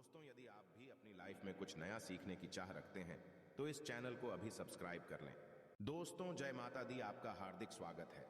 दोस्तों, यदि आप भी अपनी लाइफ में कुछ नया सीखने की चाह रखते हैं तो इस चैनल को अभी सब्सक्राइब कर लें। दोस्तों, जय माता दी, आपका हार्दिक स्वागत है।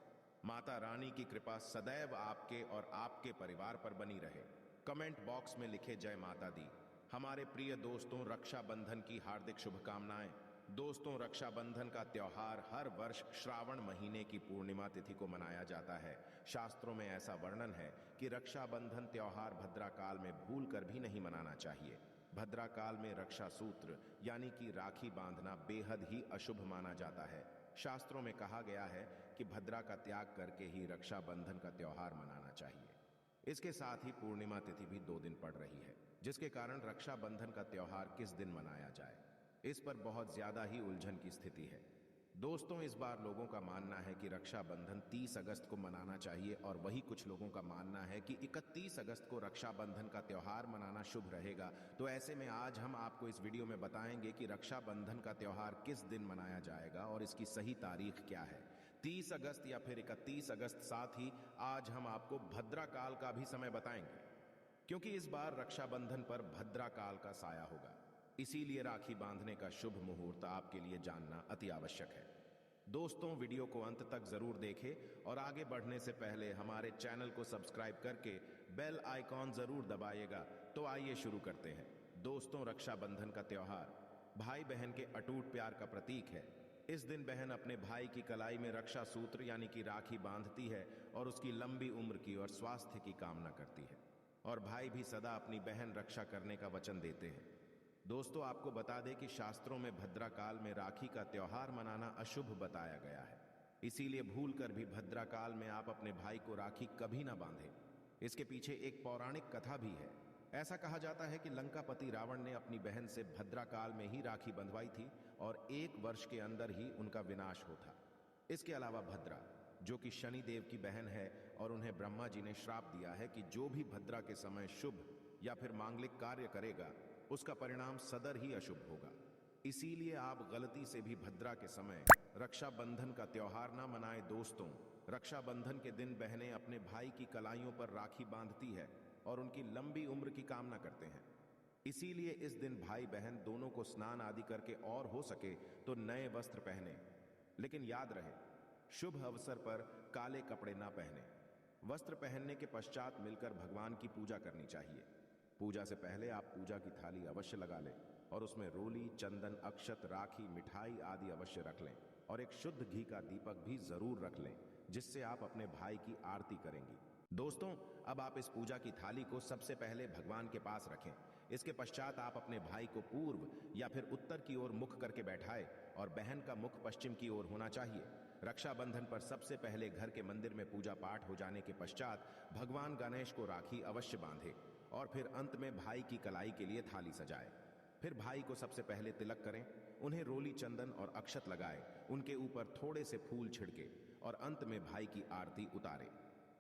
माता रानी की कृपा सदैव आपके और आपके परिवार पर बनी रहे। कमेंट बॉक्स में लिखे जय माता दी। हमारे प्रिय दोस्तों, रक्षाबंधन की हार्दिक शुभकामनाएं। दोस्तों, रक्षाबंधन का त्योहार हर वर्ष श्रावण महीने की पूर्णिमा तिथि को मनाया जाता है। शास्त्रों में ऐसा वर्णन है कि रक्षाबंधन त्योहार भद्रा काल में भूल कर भी नहीं मनाना चाहिए। भद्रा काल में रक्षा सूत्र यानी कि राखी बांधना बेहद ही अशुभ माना जाता है। शास्त्रों में कहा गया है कि भद्रा का त्याग करके ही रक्षाबंधन का त्योहार मनाना चाहिए। इसके साथ ही पूर्णिमा तिथि भी 2 दिन पड़ रही है, जिसके कारण रक्षाबंधन का त्योहार किस दिन मनाया जाए, इस पर बहुत ज्यादा ही उलझन की स्थिति है। दोस्तों, इस बार लोगों का मानना है कि रक्षाबंधन 30 अगस्त को मनाना चाहिए और वही कुछ लोगों का मानना है कि 31 अगस्त को रक्षाबंधन का त्योहार मनाना शुभ रहेगा। तो ऐसे में आज हम आपको इस वीडियो में बताएंगे कि रक्षाबंधन का त्योहार किस दिन मनाया जाएगा और इसकी सही तारीख क्या है, 30 अगस्त या फिर 31 अगस्त। साथ ही आज हम आपको भद्रा काल का भी समय बताएंगे, क्योंकि इस बार रक्षाबंधन पर भद्रा काल का साया होगा। इसीलिए राखी बांधने का शुभ मुहूर्त आपके लिए जानना अति आवश्यक है। दोस्तों, वीडियो को अंत तक जरूर देखें और आगे बढ़ने से पहले हमारे चैनल को सब्सक्राइब करके बेल आइकॉन जरूर दबाइएगा। तो आइए शुरू करते हैं। दोस्तों, रक्षाबंधन का त्योहार भाई बहन के अटूट प्यार का प्रतीक है। इस दिन बहन अपने भाई की कलाई में रक्षा सूत्र यानी कि राखी बांधती है और उसकी लंबी उम्र की और स्वास्थ्य की कामना करती है, और भाई भी सदा अपनी बहन रक्षा करने का वचन देते हैं। दोस्तों, आपको बता दें कि शास्त्रों में भद्रा काल में राखी का त्योहार मनाना अशुभ बताया गया है। इसीलिए भूल कर भी भद्रा काल में आप अपने भाई को राखी कभी ना बांधें। इसके पीछे एक पौराणिक कथा भी है। ऐसा कहा जाता है कि लंकापति रावण ने अपनी बहन से भद्रा काल में ही राखी बंधवाई थी और 1 वर्ष के अंदर ही उनका विनाश होता। इसके अलावा भद्रा, जो कि शनि देव की बहन है, और उन्हें ब्रह्मा जी ने श्राप दिया है कि जो भी भद्रा के समय शुभ या फिर मांगलिक कार्य करेगा उसका परिणाम सदर ही अशुभ होगा। इसीलिए आप गलती से भी भद्रा के समय रक्षाबंधन का त्योहार ना मनाएं। दोस्तों, रक्षाबंधन के दिन बहनें अपने भाई की कलाइयों पर राखी बांधती है और उनकी लंबी उम्र की कामना करते हैं। इसीलिए इस दिन भाई बहन दोनों को स्नान आदि करके और हो सके तो नए वस्त्र पहने। लेकिन याद रहे, शुभ अवसर पर काले कपड़े ना पहने। वस्त्र पहनने के पश्चात मिलकर भगवान की पूजा करनी चाहिए। पूजा से पहले आप पूजा की थाली अवश्य लगा लें और उसमें रोली, चंदन, अक्षत, राखी, मिठाई आदि अवश्य रख लें और एक शुद्ध घी का दीपक भी जरूर रख लें, जिससे आप अपने भाई की आरती करेंगी। दोस्तों, अब आप इस पूजा की थाली को सबसे पहले भगवान के पास रखें। इसके पश्चात आप अपने भाई को पूर्व या फिर उत्तर की ओर मुख करके बैठाएं और बहन का मुख पश्चिम की ओर होना चाहिए। रक्षाबंधन पर सबसे पहले घर के मंदिर में पूजा पाठ हो जाने के पश्चात भगवान गणेश को राखी अवश्य बांधे और फिर अंत में भाई की कलाई के लिए थाली सजाए। फिर भाई को सबसे पहले तिलक करें, उन्हें रोली, चंदन और अक्षत लगाए, उनके ऊपर थोड़े से फूल छिड़के और अंत में भाई की आरती उतारे।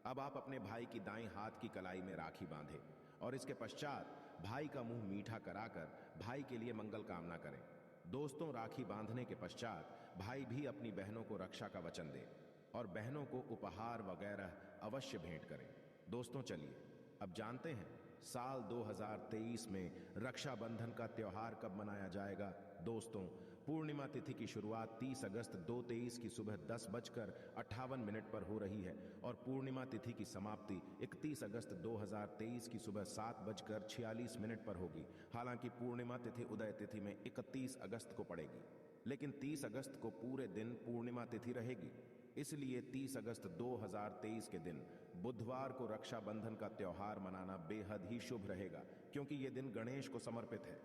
अब आप अपने भाई की दाएं हाथ की कलाई में राखी बांधें और इसके पश्चात भाई का मुंह मीठा कराकर भाई के लिए मंगल कामना करें। दोस्तों, राखी बांधने के पश्चात भाई भी अपनी बहनों को रक्षा का वचन दे और बहनों को उपहार वगैरह अवश्य भेंट करें। दोस्तों, चलिए अब जानते हैं साल 2023 में रक्षाबंधन का त्योहार कब मनाया जाएगा। दोस्तों, पूर्णिमा तिथि की शुरुआत 30 अगस्त 2023 की सुबह 10:58 पर हो रही है और पूर्णिमा तिथि की समाप्ति 31 अगस्त 2023 की सुबह 7:46 पर होगी। हालांकि पूर्णिमा तिथि उदय तिथि में 31 अगस्त को पड़ेगी, लेकिन 30 अगस्त को पूरे दिन पूर्णिमा तिथि रहेगी। इसलिए 30 अगस्त 2023 के दिन बुधवार को रक्षाबंधन का त्योहार मनाना बेहद ही शुभ रहेगा, क्योंकि ये दिन गणेश को समर्पित है।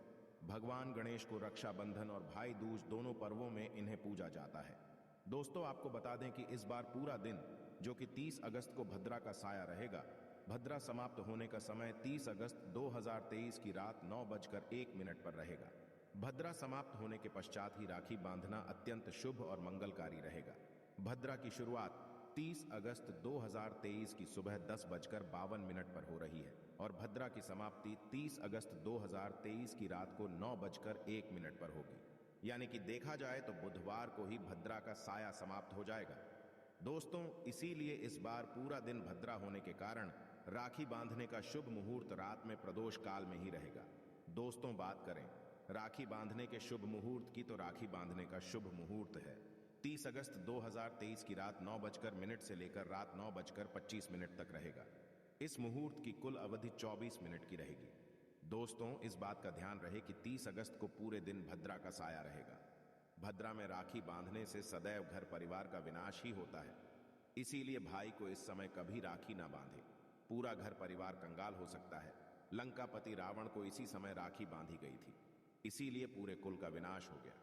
भगवान गणेश को रक्षाबंधन और भाई दूज दोनों पर्वों में इन्हें पूजा जाता है। दोस्तों, आपको बता दें कि इस बार पूरा दिन, जो कि 30 अगस्त को भद्रा का साया रहेगा, भद्रा समाप्त होने का समय 30 अगस्त 2023 की रात 9:01 पर रहेगा। भद्रा समाप्त होने के पश्चात ही राखी बांधना अत्यंत शुभ और मंगलकारी रहेगा। भद्रा की शुरुआत 30 अगस्त 2023 की सुबह 10:52 पर हो रही है और भद्रा की समाप्ति 30 अगस्त 2023 की रात को 9:01 पर होगी। यानी कि देखा जाए तो बुधवार को ही भद्रा का साया समाप्त हो जाएगा। दोस्तों, इसीलिए इस बार पूरा दिन भद्रा होने के कारण राखी बांधने का शुभ मुहूर्त रात में प्रदोष काल में ही रहेगा। दोस्तों, बात करें राखी बांधने के शुभ मुहूर्त की, तो राखी बांधने का शुभ मुहूर्त है 30 अगस्त 2023 की रात 9 से लेकर रात 9:25 तक रहेगा। इस मुहूर्त की कुल अवधि 24 मिनट की रहेगी। दोस्तों, इस बात का ध्यान रहे कि 30 अगस्त को पूरे दिन भद्रा का साया रहेगा। भद्रा में राखी बांधने से सदैव घर परिवार का विनाश ही होता है। इसीलिए भाई को इस समय कभी राखी ना बांधे, पूरा घर परिवार कंगाल हो सकता है। लंकापति रावण को इसी समय राखी बांधी गई थी, इसीलिए पूरे कुल का विनाश हो गया।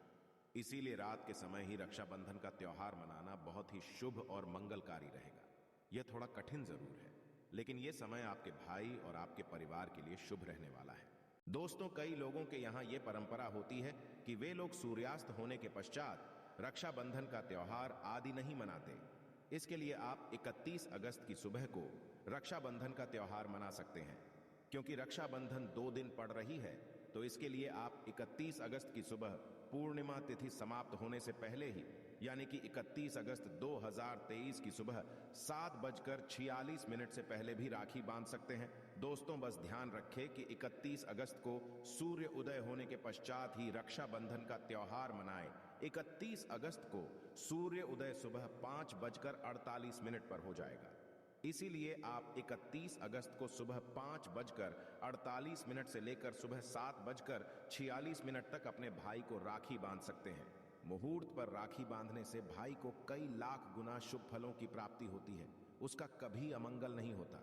इसीलिए रात के समय ही रक्षाबंधन का त्योहार मनाना बहुत ही शुभ और मंगलकारी रहेगा। यह थोड़ा कठिन जरूर है, लेकिन यह समय आपके भाई और आपके परिवार के लिए शुभ रहने वाला है। दोस्तों, कई लोगों के यहाँ यह परंपरा होती है कि वे लोग सूर्यास्त होने के पश्चात रक्षाबंधन का त्योहार आदि नहीं मनाते। इसके लिए आप 31 अगस्त की सुबह को रक्षाबंधन का त्योहार मना सकते हैं। क्योंकि रक्षाबंधन 2 दिन पड़ रही है, तो इसके लिए आप 31 अगस्त की सुबह पूर्णिमा तिथि समाप्त होने से पहले ही, यानी कि 31 अगस्त 2023 की सुबह 7:46 से पहले भी राखी बांध सकते हैं। दोस्तों, बस ध्यान रखें कि 31 अगस्त को सूर्य उदय होने के पश्चात ही रक्षाबंधन का त्योहार मनाएं। 31 अगस्त को सूर्य उदय सुबह 5:48 पर हो जाएगा। इसीलिए आप 31 अगस्त को सुबह 5:48 से लेकर सुबह 7:46 तक अपने भाई को राखी बांध सकते हैं। मुहूर्त पर राखी बांधने से भाई को कई लाख गुना शुभ फलों की प्राप्ति होती है, उसका कभी अमंगल नहीं होता।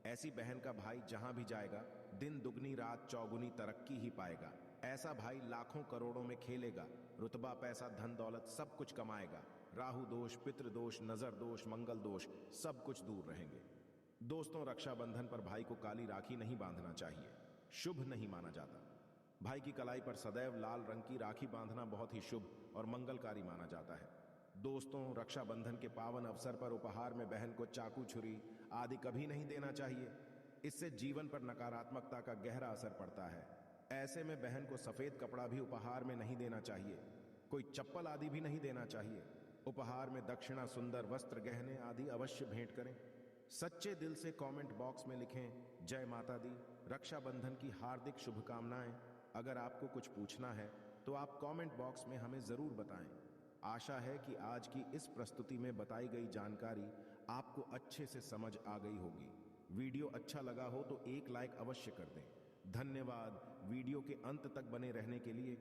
ऐसी बहन का भाई जहां भी जाएगा, दिन दुगनी रात चौगुनी तरक्की ही पाएगा। ऐसा भाई लाखों करोड़ों में खेलेगा, रुतबा पैसा धन दौलत सब कुछ कमाएगा। राहु दोष, पितृदोष, नजर दोष, मंगल दोष सब कुछ दूर रहेंगे। दोस्तों, रक्षाबंधन पर भाई को काली राखी नहीं बांधना चाहिए, शुभ नहीं माना जाता। भाई की कलाई पर सदैव लाल रंग की राखी बांधना बहुत ही शुभ और मंगलकारी माना जाता है। दोस्तों, रक्षाबंधन के पावन अवसर पर उपहार में बहन को चाकू, छुरी आदि कभी नहीं देना चाहिए। इससे जीवन पर नकारात्मकता का गहरा असर पड़ता है। ऐसे में बहन को सफेद कपड़ा भी उपहार में नहीं देना चाहिए, कोई चप्पल आदि भी नहीं देना चाहिए। उपहार में दक्षिणा, सुंदर वस्त्र, गहने आदि अवश्य भेंट करें। सच्चे दिल से कमेंट बॉक्स में लिखें जय माता दी, रक्षाबंधन की हार्दिक शुभकामनाएं। अगर आपको कुछ पूछना है तो आप कमेंट बॉक्स में हमें जरूर बताएं। आशा है कि आज की इस प्रस्तुति में बताई गई जानकारी आपको अच्छे से समझ आ गई होगी। वीडियो अच्छा लगा हो तो एक लाइक अवश्य कर दें। धन्यवाद वीडियो के अंत तक बने रहने के लिए।